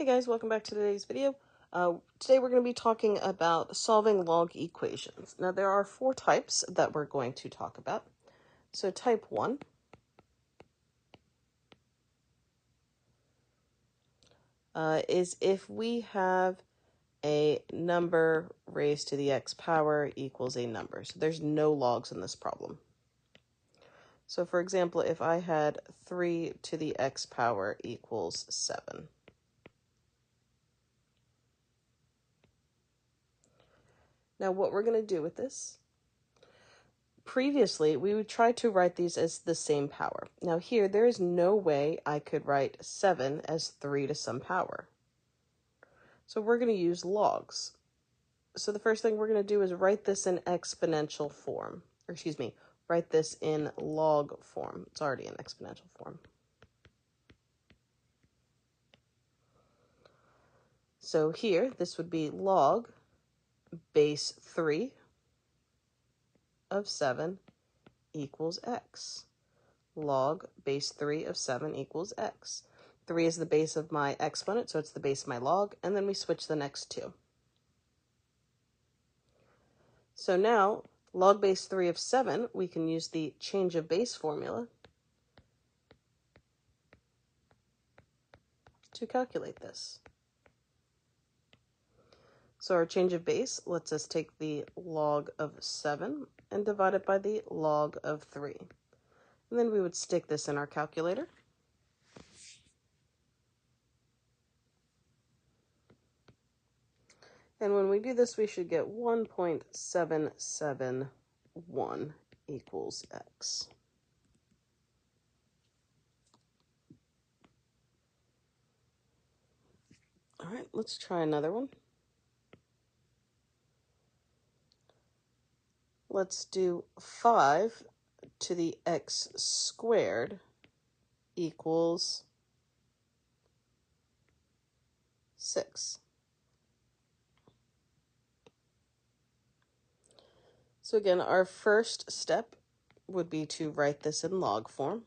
Hey guys, welcome back to today's video. Today we're going to be talking about solving log equations. Now there are four types that we're going to talk about. So type 1 is if we have a number raised to the x power equals a number. So there's no logs in this problem. So for example, if I had 3 to the x power equals 7. Now what we're going to do with this, previously we would try to write these as the same power. Now here, there is no way I could write 7 as 3 to some power. So we're going to use logs. So the first thing we're going to do is write this in exponential form. Or excuse me, write this in log form. It's already in exponential form. So here, this would be log base 3 of 7 equals x. Log base 3 of 7 equals x. 3 is the base of my exponent, so it's the base of my log, and then we switch the next two. So now, log base 3 of 7, we can use the change of base formula to calculate this. So our change of base lets us take the log of 7 and divide it by the log of 3. And then we would stick this in our calculator. And when we do this, we should get 1.771 equals x. All right, let's try another one. Let's do 5 to the x squared equals 6. So again, our first step would be to write this in log form.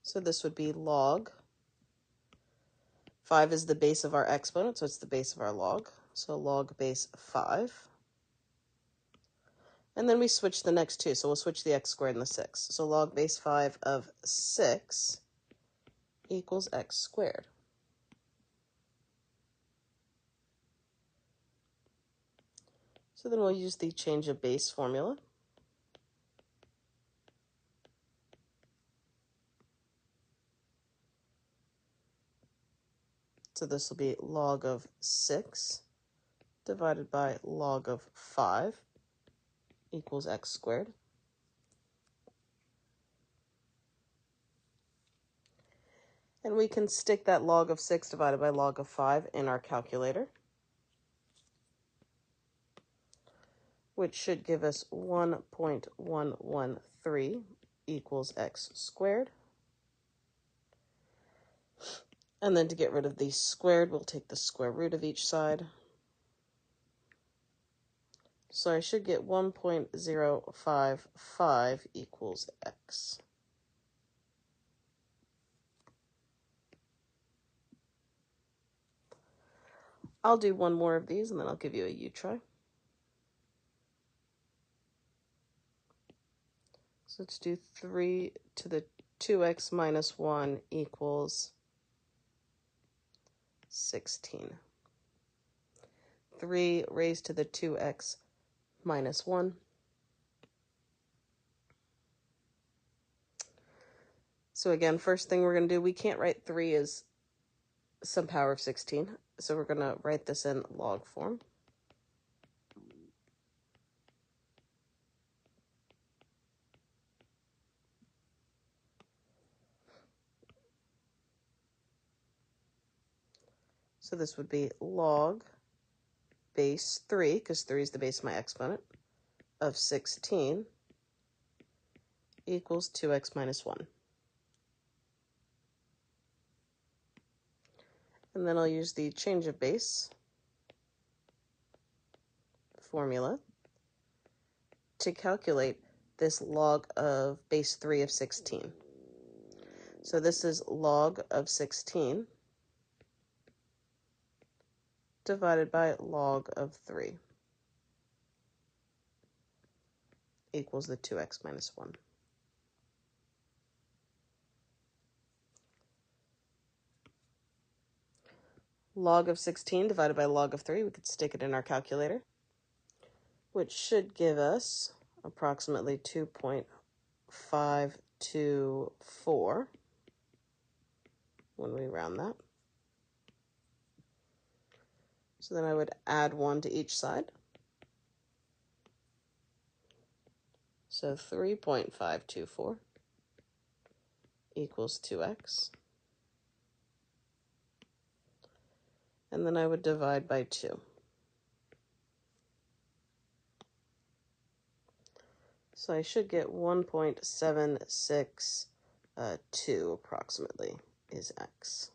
So this would be log. 5 is the base of our exponent, so it's the base of our log. So log base 5. And then we switch the next two, so we'll switch the x squared and the 6. So log base 5 of 6 equals x squared. So then we'll use the change of base formula. So this will be log of 6 divided by log of 5 equals x squared. And we can stick that log of 6 divided by log of 5 in our calculator, which should give us 1.113 equals x squared. And then to get rid of the squared, we'll take the square root of each side. So I should get 1.055 equals x. I'll do one more of these and then I'll give you a U try. So let's do 3 to the 2x minus 1 equals 16. 3 raised to the 2x minus 1. So again, first thing we're going to do, we can't write 3 as some power of 16. So we're going to write this in log form. So this would be log base 3, because 3 is the base of my exponent, of 16 equals 2x minus 1. And then I'll use the change of base formula to calculate this log of base 3 of 16. So this is log of 16 divided by log of 3 equals the 2x minus 1. Log of 16 divided by log of 3, we could stick it in our calculator, which should give us approximately 2.524 when we round that. So then I would add 1 to each side. So 3.524 equals 2x. And then I would divide by 2. So I should get 1.762 approximately is x.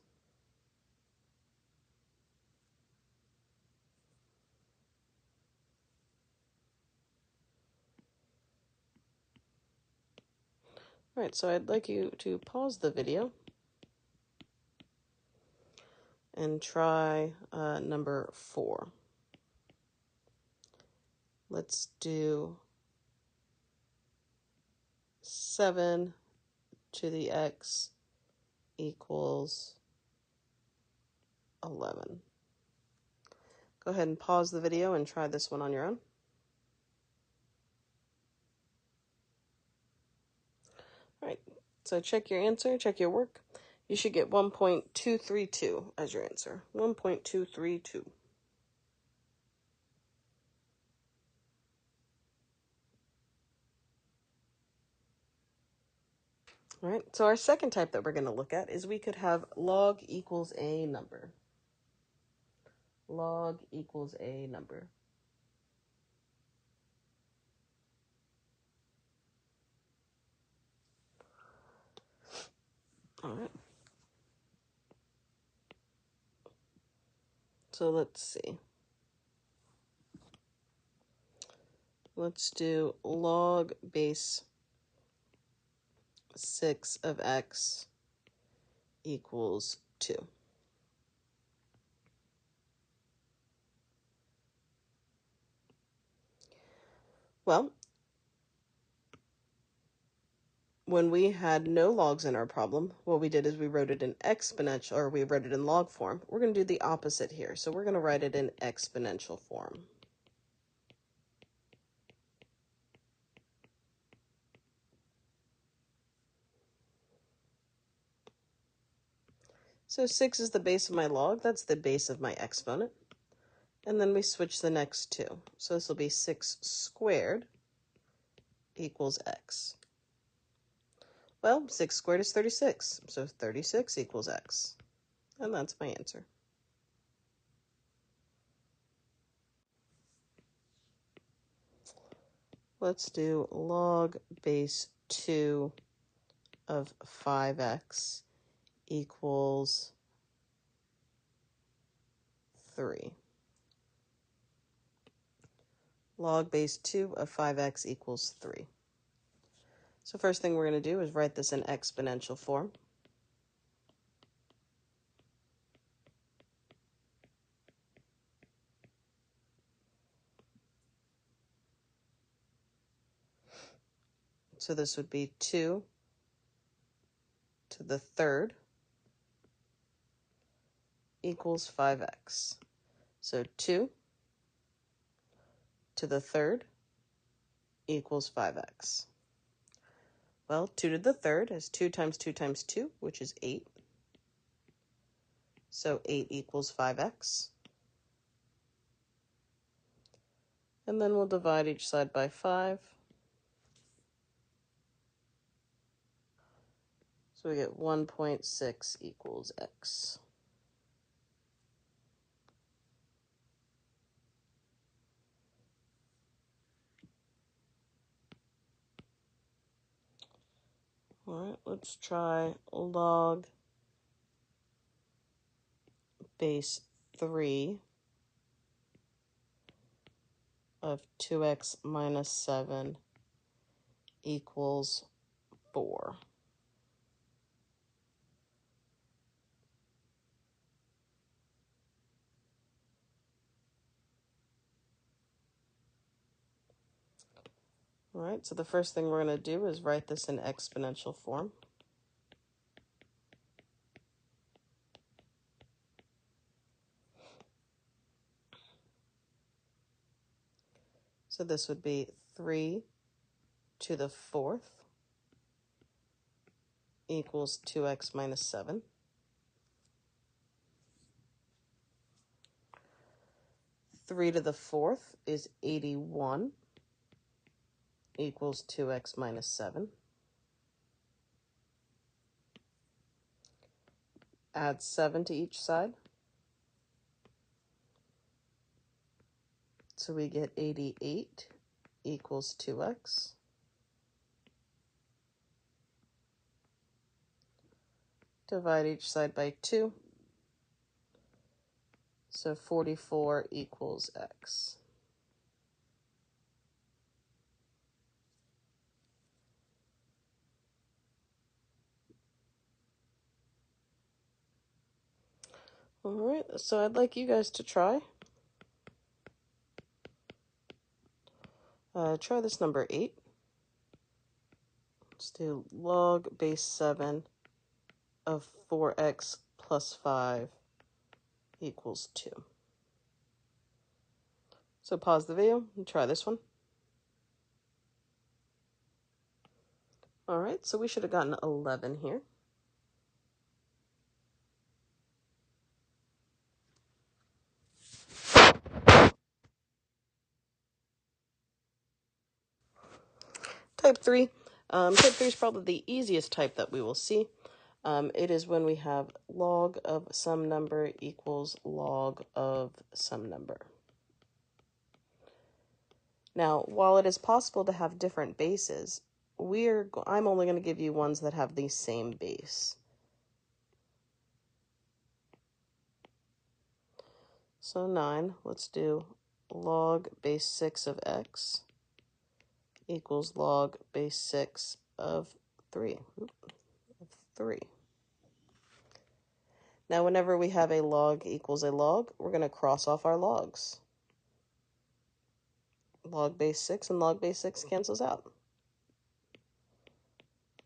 All right, so I'd like you to pause the video and try number 4. Let's do 7 to the x equals 11. Go ahead and pause the video and try this one on your own. All right, so check your answer, check your work. You should get 1.232 as your answer. 1.232. All right, so our second type that we're going to look at is we could have log equals a number. Log equals a number. All right. So let's see. Let's do log base 6 of x equals 2. Well, when we had no logs in our problem, what we did is we wrote it in exponential, or we wrote it in log form. We're going to do the opposite here. So we're going to write it in exponential form. So 6 is the base of my log. That's the base of my exponent. And then we switch the next two. So this will be 6 squared equals x. Well, 6 squared is 36. So 36 equals x. And that's my answer. Let's do log base 2 of 5x equals 3. Log base 2 of 5x equals 3. So first thing we're going to do is write this in exponential form. So this would be 2 to the third equals 5x. So 2 to the third equals 5x. Well, 2 to the third is 2 times 2 times 2, which is 8. So 8 equals 5x. And then we'll divide each side by 5. So we get 1.6 equals x. All right, let's try log base 3 of 2x minus 7 equals 4. All right, so the first thing we're going to do is write this in exponential form. So this would be 3 to the 4th equals 2x minus 7. 3 to the 4th is 81 equals 2x minus 7. Add 7 to each side. So we get 88 equals 2x. Divide each side by 2. So 44 equals x. All right, so I'd like you guys to try. Try this number 8. Let's do log base 7 of 4x plus 5 equals 2. So pause the video and try this one. All right, so we should have gotten 11 here. Type 3. Type 3 is probably the easiest type that we will see. It is when we have log of some number equals log of some number. Now, while it is possible to have different bases, I'm only going to give you ones that have the same base. So 9, let's do log base 6 of x equals log base 6 of 3. Now, whenever we have a log equals a log, we're going to cross off our logs. Log base 6 and log base 6 cancels out.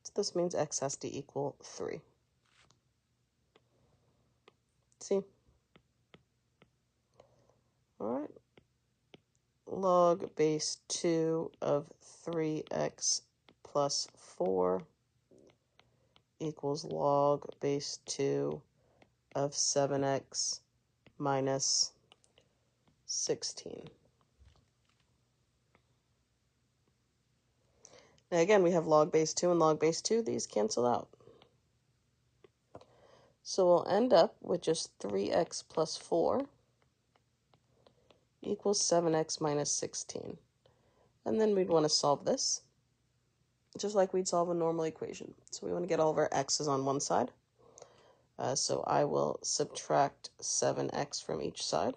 So this means x has to equal 3. See? All right. Log base 2 of 3x plus 4 equals log base 2 of 7x minus 16. Now again, we have log base 2 and log base 2. These cancel out. So we'll end up with just 3x plus 4 equals 7x minus 16. And then we'd want to solve this, just like we'd solve a normal equation. So we want to get all of our x's on one side. So I will subtract 7x from each side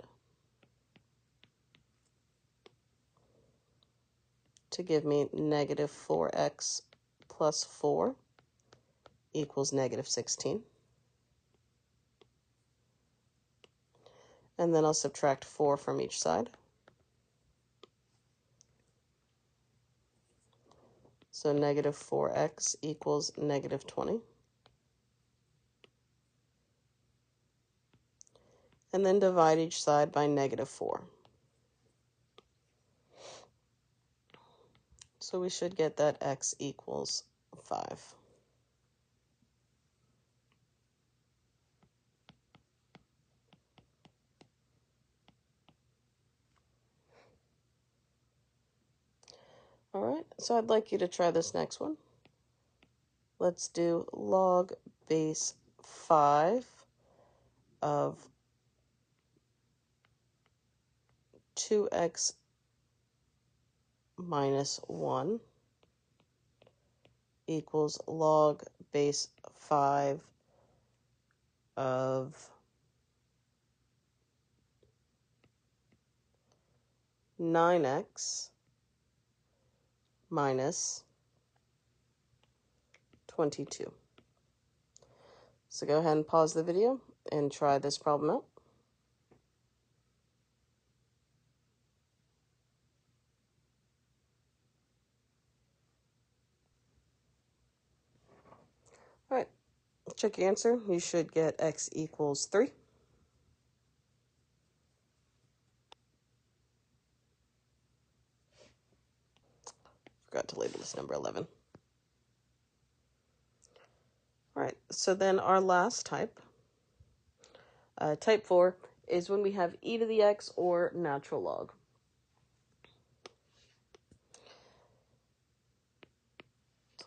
to give me negative 4x plus 4 equals negative 16. And then I'll subtract 4 from each side. So negative 4x equals negative 20. And then divide each side by negative 4. So we should get that x equals 5. All right, so I'd like you to try this next one. Let's do log base 5 of 2x minus 1 equals log base 5 of 9x minus 22. So go ahead and pause the video and try this problem out. All right, check your answer. You should get x equals 3. Forgot to label this number 11. All right, so then our last type, type 4, is when we have e to the x or natural log.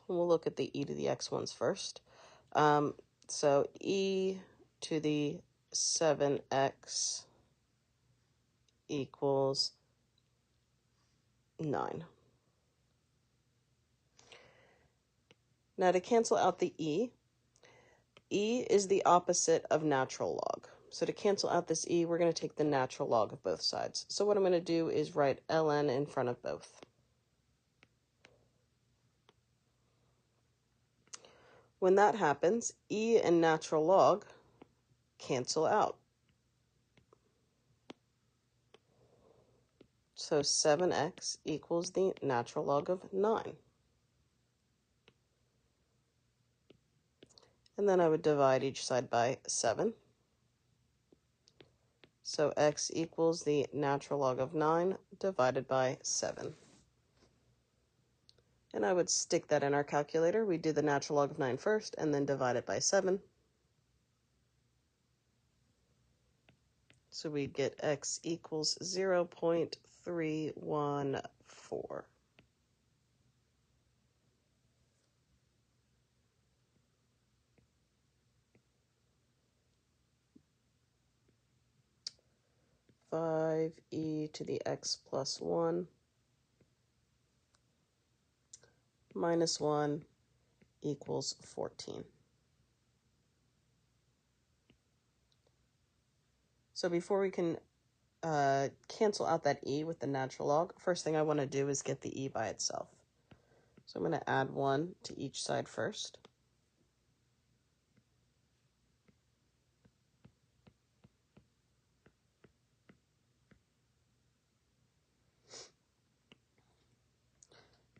We'll look at the e to the x ones first. So e to the 7x equals 9. Now to cancel out the e is the opposite of natural log. So to cancel out this e, we're going to take the natural log of both sides. So what I'm going to do is write ln in front of both. When that happens, e and natural log cancel out. So 7x equals the natural log of 9. And then I would divide each side by 7. So x equals the natural log of 9 divided by 7. And I would stick that in our calculator. We do the natural log of 9 first and then divide it by 7. So we get x equals 0.314. 5e to the x plus 1 minus 1 equals 14. So before we can cancel out that e with the natural log, first thing I want to do is get the e by itself. So I'm going to add 1 to each side first.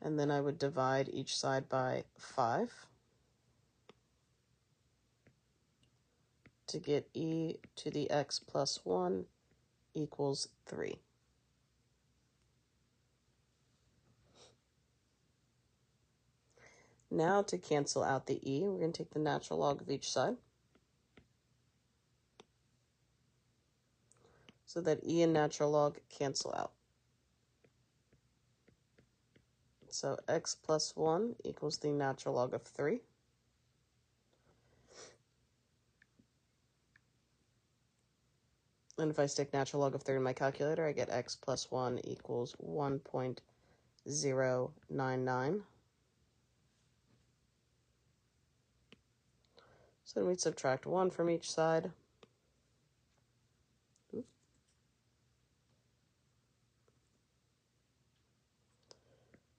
And then I would divide each side by 5 to get e to the x plus 1 equals 3. Now to cancel out the e, we're going to take the natural log of each side. So that e and natural log cancel out. So x plus 1 equals the natural log of 3. And if I stick natural log of 3 in my calculator, I get x plus 1 equals 1.099. So then we'd subtract 1 from each side.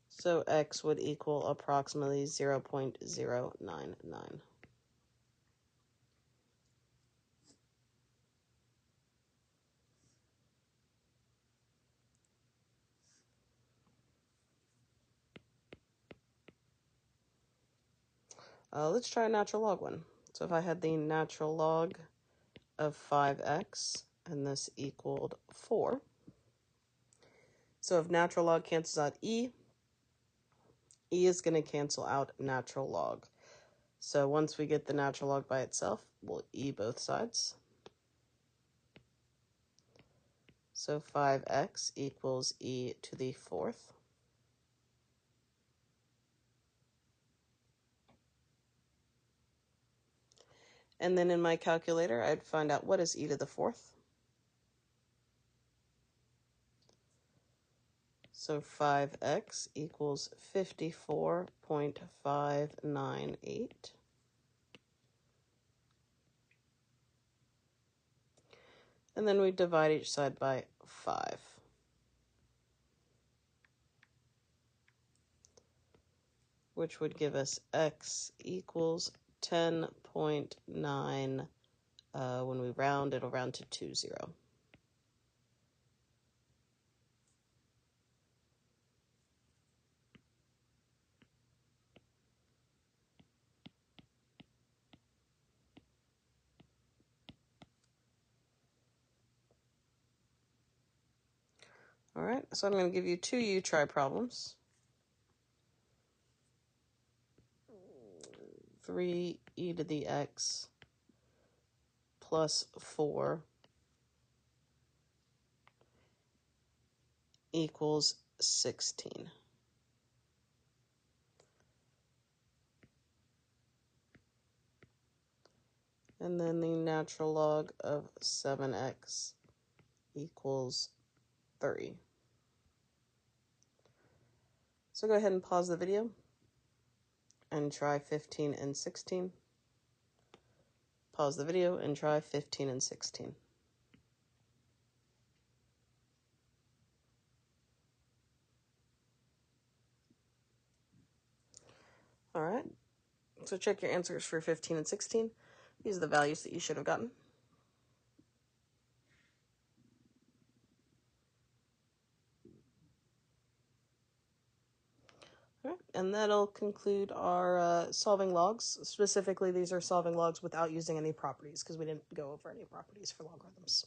So x would equal approximately 0.099. Let's try a natural log one. So if I had the natural log of 5x, and this equaled 4. So if natural log cancels out e is going to cancel out natural log. So once we get the natural log by itself, we'll e both sides. So 5x equals e to the 4th. And then in my calculator, I'd find out what is e to the 4th. So 5x equals 54.598. And then we divide each side by 5. which would give us x equals 10.9. When we round, it'll round to 20. All right, so I'm going to give you two U-try problems. 3e to the x plus 4 equals 16. And then the natural log of 7x equals 3. So go ahead and pause the video and try 15 and 16. Pause the video and try 15 and 16. All right, so check your answers for 15 and 16. These are the values that you should have gotten. All right, and that'll conclude our solving logs. Specifically, these are solving logs without using any properties because we didn't go over any properties for logarithms.